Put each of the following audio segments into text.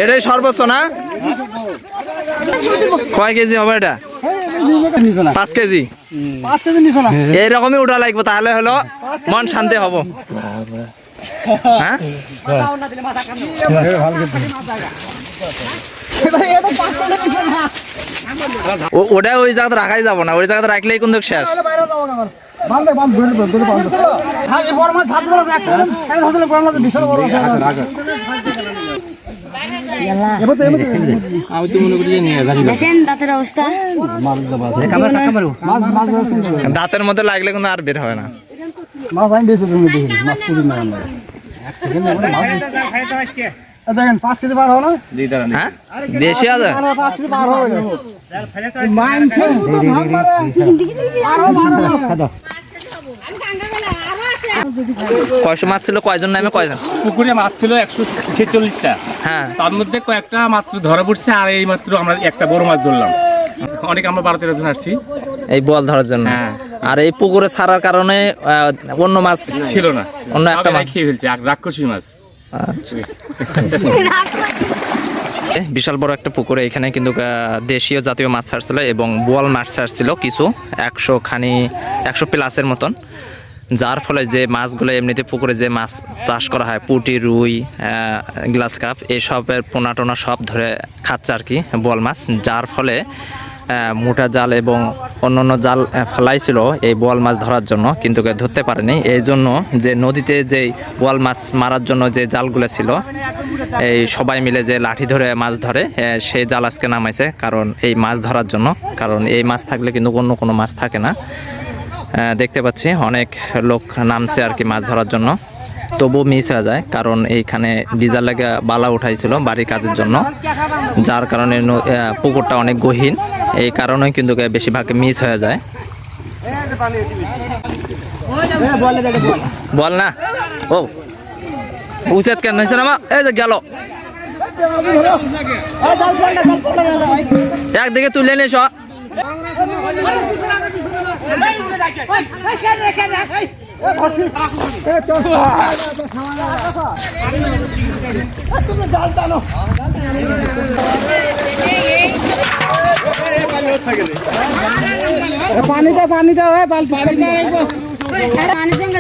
এটাই সর্বোচ্চ না? কয় কেজি হবে এটা? 5 কেজি। এইরকমই উঠা লাগবে, তাহলে হলো মন শান্তি হব। হ্যাঁ, ওটা ওই জায়গাতে রাখাই যাবো না, ওই জায়গাতে রাখলেই কিন্তু শেষ। দাঁতের মধ্যে লাগলে কিন্তু আর বের হবে না। দেখেন 5 কেজি বার হবে না? হ্যাঁ, বেশি আছে। কয়শো মাছ ছিল? কয়জন নামে কয়জন? পুকুরে মাছ ছিল 146টা। হ্যাঁ, তার মধ্যে কয়েকটা মাত্র ধরা পড়ছে, আর এই মাত্র আমরা একটা বড় মাছ ধরলাম। অনেক আমরা 12-13 জন আসছি এই বল ধরার জন্য। আর এই পুকুরে ছাড়ার কারণে অন্য মাছ ছিল না, অন্য একটা মাছ খেয়ে ফেলছে, রাক্ষসী মাছ। বিশাল বড় একটা পুকুরে এখানে কিন্তু দেশীয় জাতীয় মাছ ছাড়ছিল এবং বোয়াল মাছ ছাড়ছিল কিছু 100 প্লাসের মতন, যার ফলে যে মাছগুলো এমনিতে পুকুরে যে মাছ চাষ করা হয়, পুঁটি, রুই, গ্লাস কাপ, এইসবের পোনা টোনা সব ধরে খাচ্ছে আর কি বোয়াল মাছ। যার ফলে মোটা জাল এবং অন্যান্য জাল ফেলাইছিল এই বোয়াল মাছ ধরার জন্য, কিন্তু ধরতে পারেনি। এই জন্য যে নদীতে যে বোয়াল মাছ মারার জন্য যে জালগুলো ছিল, এই সবাই মিলে যে লাঠি ধরে মাছ ধরে, সেই জাল আজকে নামাইছে, কারণ এই মাছ ধরার জন্য। কারণ এই মাছ থাকলে কিন্তু অন্য কোনো মাছ থাকে না। দেখতে পাচ্ছি অনেক লোক নামছে আর কি মাছ ধরার জন্য, তবুও মিস হয়ে যায়, কারণ এইখানে ডিজাল লাগে বালা উঠাইছিল বাড়ির কাজের জন্য, যার কারণে পুকুরটা অনেক গহীন, এই কারণে কিন্তু বেশিরভাগ মিস হয়ে যায়। বল না ও উচিত কেন হয়েছে না? এই যে গেল, একদিকে তুলে নিস। পানি দাও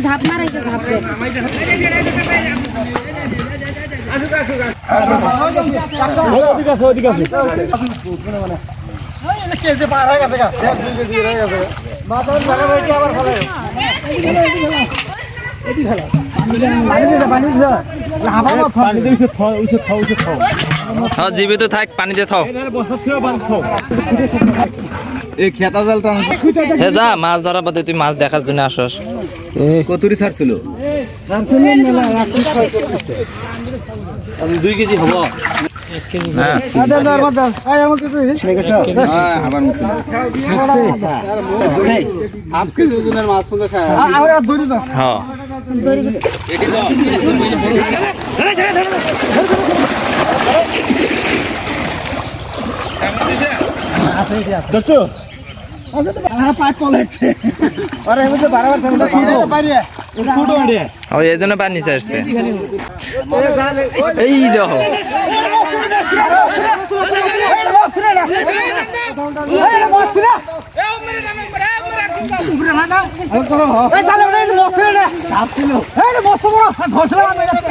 ঝাপ মারাইতে ঝাপে কেজি পার হয়ে গেছে, জীবিত থাক, পানিতে থাও। এই খেতা জালটা যা মাছ ধরা বাদে তুই মাছ দেখার জন্য আসস। কতরি ছাড়ছিল? 2 কেজি হবো। এই জন্য পানি নিচে আসছে। এই দেখো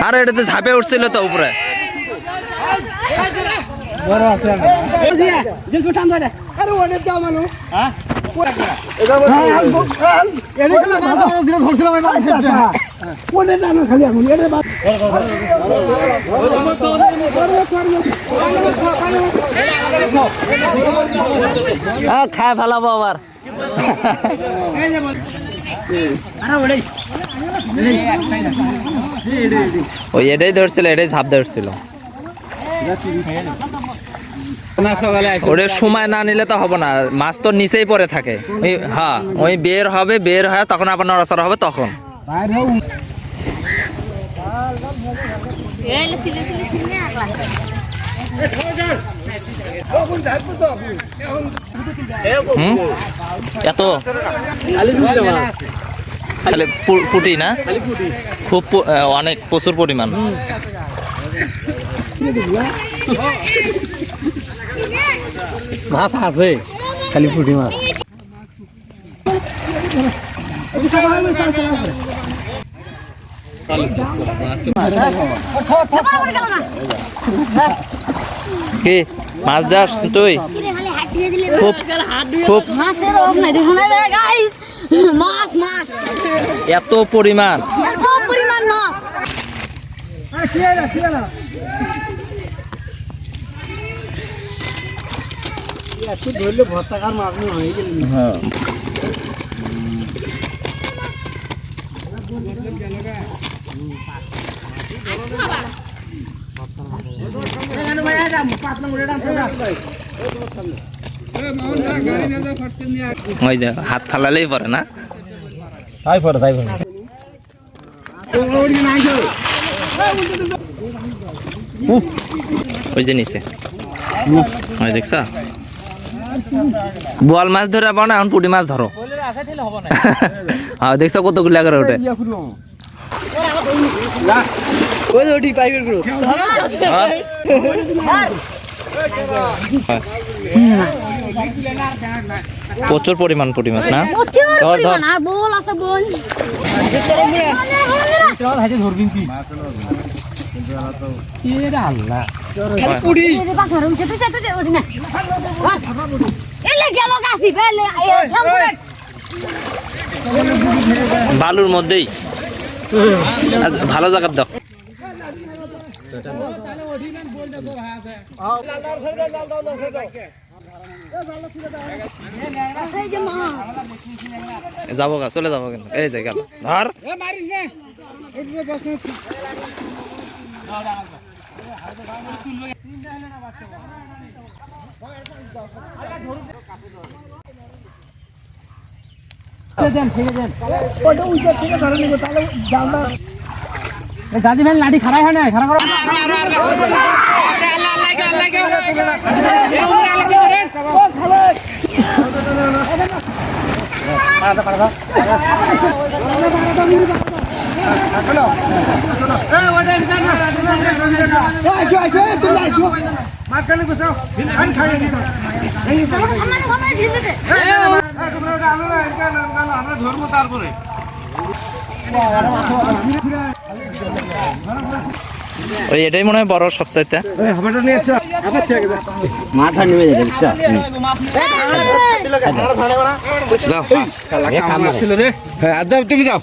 আর এটাতে ঝাঁপে উঠছিল তো উপরে। খায় ফেলাবো আবার। ওই এটাই ধরছিল, এটাই ঝাঁপ ধরছিল। ওটা সময় না নিলে তো হবে না, মাছ তো নিচেই পড়ে থাকে। হ্যাঁ, ওই বের হবে, বের হয় তখন আবার নড়াচড়া হবে তখন। এত খালি পুটি না, খুব অনেক প্রচুর পরিমাণ। মাছ আছে খালি পুঁটি মাছ। কি মাছ দাস তুই? খুব খুব মাছের অভাব নাই দেখুন গাইস, মাছ মাছ এত পরিমাণ। এত পরিমাণ মাছ। আরে খেয়ে না একটু ধরলে ভর্তাকার মাছ নিয়ে হয়ে গেল। হ্যাঁ ওই যে হাত ফালালেই পরে না। তাই পড়ে। ওই যে নিচে ওই দেখছ, বোয়াল মাছ ধরে পাও না, এখন পুঁটি মাছ ধরো। হ্যাঁ দেখছো কতগুলো করে ওঠে। প্রচুর পরিমাণ পুঁটি মাছ না। প্রচুর ধর ধর পরিমাণ। আর বল আছে বল। এই যে পাথর উঠছে তুই ওঠে না। এলে গেল গাছি ফেলে সামনে বালুর মধ্যেই ভালো জায়গা দাও। যাবো গা, চলে যাবো কিন্তু। এই যে গেল ধর। দাদি ভাই লাঠি খারাই হয় না, খারাপ করো। সামনে ঢিলে দে। ওই এটাই মনে হয় বড় সবচাইতে। মাথা নেমে যাবে বুঝছো? হ্যাঁ আর যাও, তুমি যাও।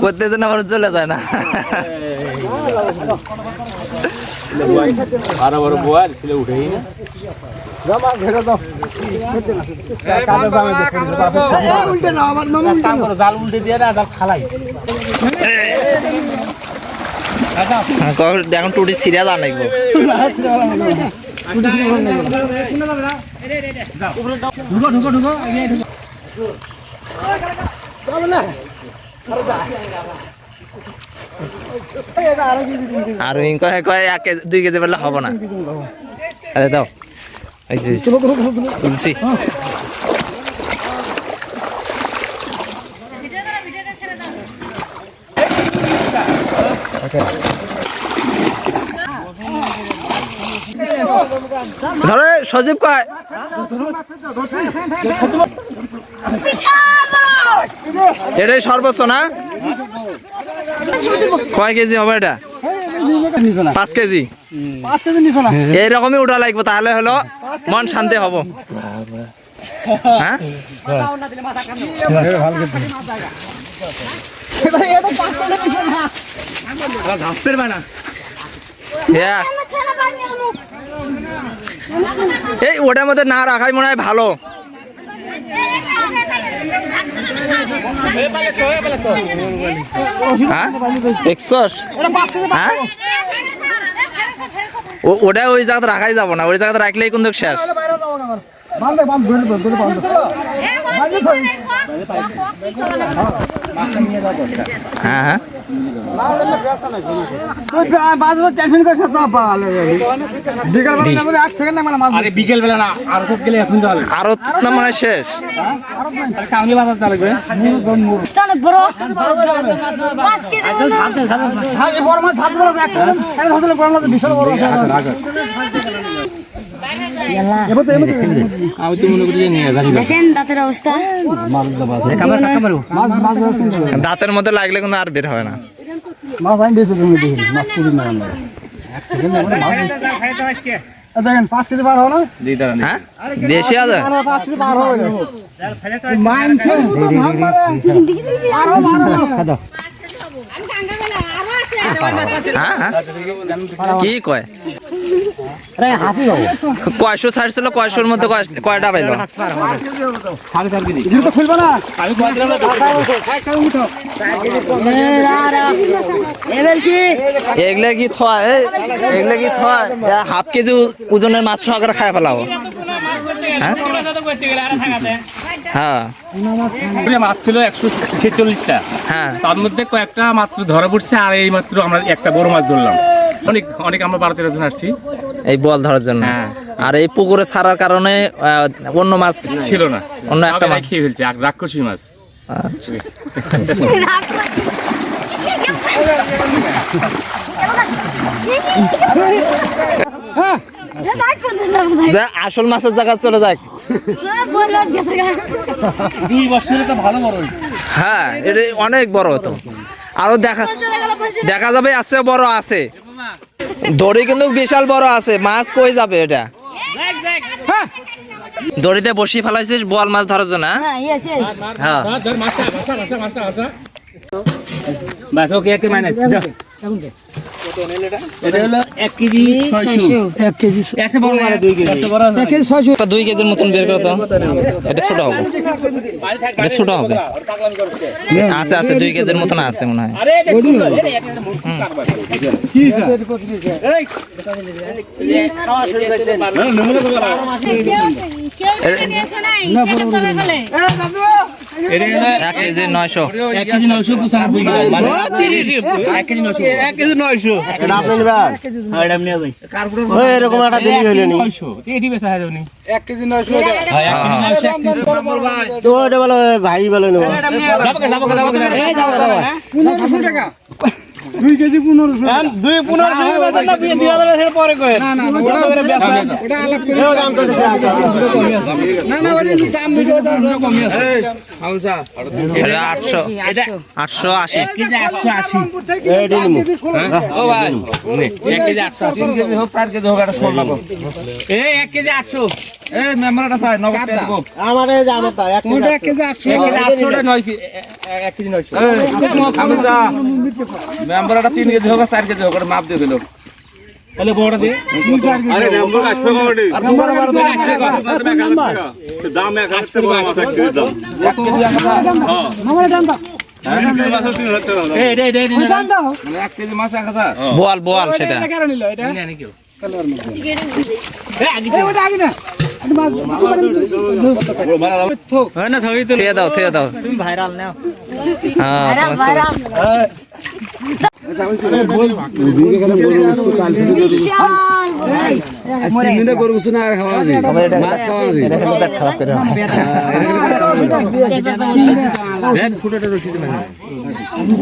করতে তো না চলে যায় না। আরো বড় বোয়াল ছিল উঠেই না। জাল উল্টে দিয়ে না, জাল খালাই। এখন টুটি সিরিয়া দা নাইবো। আর কয় 1-2 কেজি বললে হবে না। আরে দাও, তুলছি। ধরে সজীব কয় এটাই সর্বোচ্চ না? কয় কেজি হবে এটা? 5 কেজি। 5 কেজি নিছ না? এইরকমই উঠা লাগবে, তাহলে হলো মন শান্তি হব। হ্যাঁ এই ওটার মধ্যে না রাখাই মনে হয় ভালো। হ্যাঁ ওটা ওই জায়গাতে রাখাই যাবো না, ওই জায়গাতে রাখলেই কিন্তু শেষ। হ্যাঁ হ্যাঁ আরে বিকেল বেলা না আর সব গেলে এখন যাবে আরো না মনে হয় শেষ কাউনি বাজার চলে গো অনেক বড় 5 কেজি আমি তো মনে করি নিয়ে জানি দেখেন দাঁতের অবস্থা দাঁতের মধ্যে লাগলে কিন্তু আর বের হবে না। দেখেন 5 কেজি বার হলো হ্যাঁ দেশি আছে 5 কেজি বার হলো হ্যাঁ হ্যাঁ কি কয় কয়শো ছাড়ছিল কয়শোর মধ্যে কয়টা পাইলো খুলবে না এগুলা কি থয় এগুলা কি থয় হাফ কেজি ওজনের মাছ সহকারে খাই ফেলাবো হ্যাঁ হ্যাঁ মাছ ছিল 146টা হ্যাঁ তার মধ্যে কয়েকটা মাত্র ধরা পড়ছে আর এই মাত্র আমরা একটা বড় মাছ ধরলাম অনেক অনেক আমরা 12-13 জন আসছি এই বল ধরার জন্য হ্যাঁ। আর এই পুকুরে ছাড়ার কারণে অন্য মাছ ছিল না অন্য একটা মাছ খেয়ে ফেলছে রাক্ষসী মাছ আচ্ছা। যা আসল মাছের জায়গা চলে যাক 2 বছরে তো ভালো বড় হ্যাঁ এটা অনেক বড় তো আরো দেখা যাবে আছে বড় আছে দড়ি কিন্তু বিশাল বড় আছে মাছ কই যাবে এটা দড়িতে বসি ফেলাইছিস বল মাছ ধরার জন্য হ্যাঁ ধর মাছটা ভাষা বাস ওকে একে মাইনাস এটা হলো 1 কেজি 600 1 কেজি এত বড় মানে 2 কেজি এত বড় 1 কেজি 600 2 কেজির মতন বের করো তো এটা ছোট হবে এটা ছোট হবে আছে আছে 2 কেজির মতন আছে মনে হয় আরে কি এটা 1 কেজি 900 1 কেজি 995 মানে 1 কেজি 900 1 কেজি 900 এটা আপনি নেবেন হ্যাঁ এটা নিয়ে যাই ওই এরকম একটা দেরি হইলো নি 900 এটি বেচা যাবে নি 1 কেজি 900 হ্যাঁ তো এটা বলো ভাই বলো নেব এই যাবো 1500 টাকা 2 কেজি 1500 2 1500 না দিয়ে দিয়া যাবে সেটা পরে কই না না ওটা আলাপ করে দাম তো না না ওটা দাম ভিডিও দাম কম আছে এই হাউসা এটা 800 এটা 880 কেজি 880 এই দিমু ও ভাই 1 কেজি 880 3 কেজি হোক 4 কেজি হোক এটা 16 লাখ এই 1 কেজি 800 এই মেম্বারটা চাই নগদ দেব আমারে জামাতা 1 কেজি 800 1 কেজি 800 9 1 কেজি 900 আমি যা মেম্বারটা 3 কেজি হোক 4 কেজি হোক এটা মাপ দিয়ে দিল তাহলে বড় দে আরে মেম্বার আসবে কোটি আর তোমার বড় দাম 1000 টাকা মাছ দিয়ে দাম 1 কেজি আমারে দাম দাও এই রে রে রে মানে 1 কেজি মাছ 1000 বল সেটা এটা কেন নিল এটা জানি কেউ এই ওটা আগে না এটা মাছ হয় না ছবি তো থিয়ে দাও তুমি ভাইরাল নাও হ্যাঁ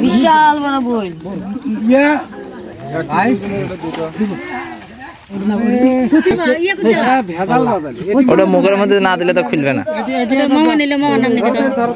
বিশাল বড় বই ওটা মুখের মধ্যে না দিলে তো খুলবে না মামা নিলে মামার নাম লিখে দাও